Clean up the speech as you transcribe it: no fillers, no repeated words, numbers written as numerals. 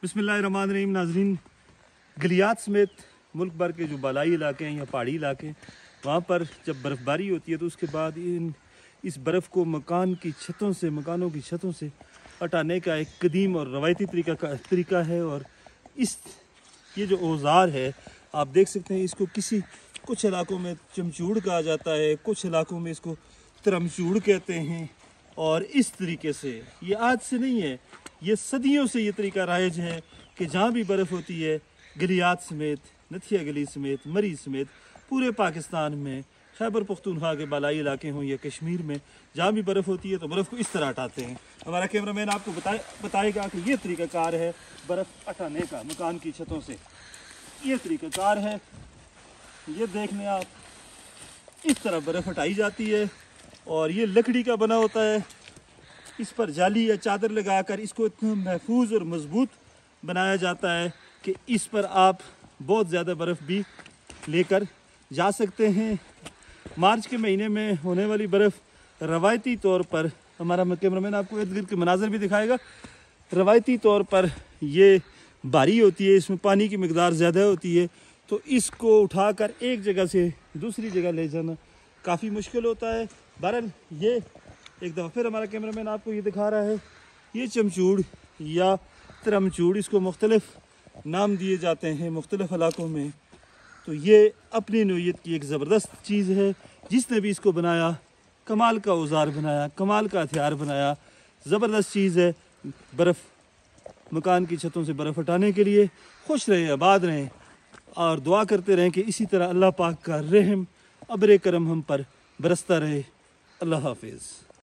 बिस्मिल्लाहिर्रहमानिर्रहीम। नाजरीन, गलियात समेत मुल्क भर के जो बालाई इलाके हैं या पहाड़ी इलाके, वहाँ पर जब बर्फ़बारी होती है तो उसके बाद इस बर्फ़ को मकानों की छतों से हटाने का एक कदीम और रवायती तरीका है। और ये जो औज़ार है आप देख सकते हैं, इसको कुछ इलाकों में चमचूड़ कहा जाता है, कुछ इलाकों में इसको तरमचूड़ कहते हैं। और इस तरीके से ये आज से नहीं है, ये सदियों से ये तरीका राइज है कि जहाँ भी बर्फ़ होती है, गलियात समेत, नथिया गली समेत, मरी समेत, पूरे पाकिस्तान में, खैबर पख्तूनख्वा के बालाई इलाके हों या कश्मीर में, जहाँ भी बर्फ़ होती है तो बर्फ़ को इस तरह हटाते हैं। हमारा कैमरामैन आपको बताएगा कि ये तरीक़ाकार है बर्फ़ हटाने का मकान की छतों से। ये तरीक़ाकार है, ये देख लें आप, इस तरह बर्फ़ हटाई जाती है। और ये लकड़ी का बना होता है, इस पर जाली या चादर लगाकर इसको इतना महफूज और मजबूत बनाया जाता है कि इस पर आप बहुत ज़्यादा बर्फ़ भी लेकर जा सकते हैं। मार्च के महीने में होने वाली बर्फ़ रवायती तौर पर, हमारा कैमरामैन आपको इर्द गिर्द के मनाज़र भी दिखाएगा, रवायती तौर पर ये भारी होती है, इसमें पानी की मिकदार ज़्यादा होती है, तो इसको उठाकर एक जगह से दूसरी जगह ले जाना काफ़ी मुश्किल होता है। बहरहाल ये एक दफ़ा फिर हमारा कैमरामैन आपको ये दिखा रहा है, ये चमचूड़ या तरमचूड़, इसको मुख्तलिफ नाम दिए जाते हैं मुख्तलिफ इलाकों में। तो ये अपनी नौइयत की एक ज़बरदस्त चीज़ है। जिसने भी इसको बनाया, कमाल का औज़ार बनाया, कमाल का हथियार बनाया, ज़बरदस्त चीज़ है बर्फ़ मकान की छतों से बर्फ़ हटाने के लिए। खुश रहें, आबाद रहें और दुआ करते रहें कि इसी तरह अल्लाह पाक का रहम अब्र करम हम पर बरसता रहे। अल्लाह हाफिज़।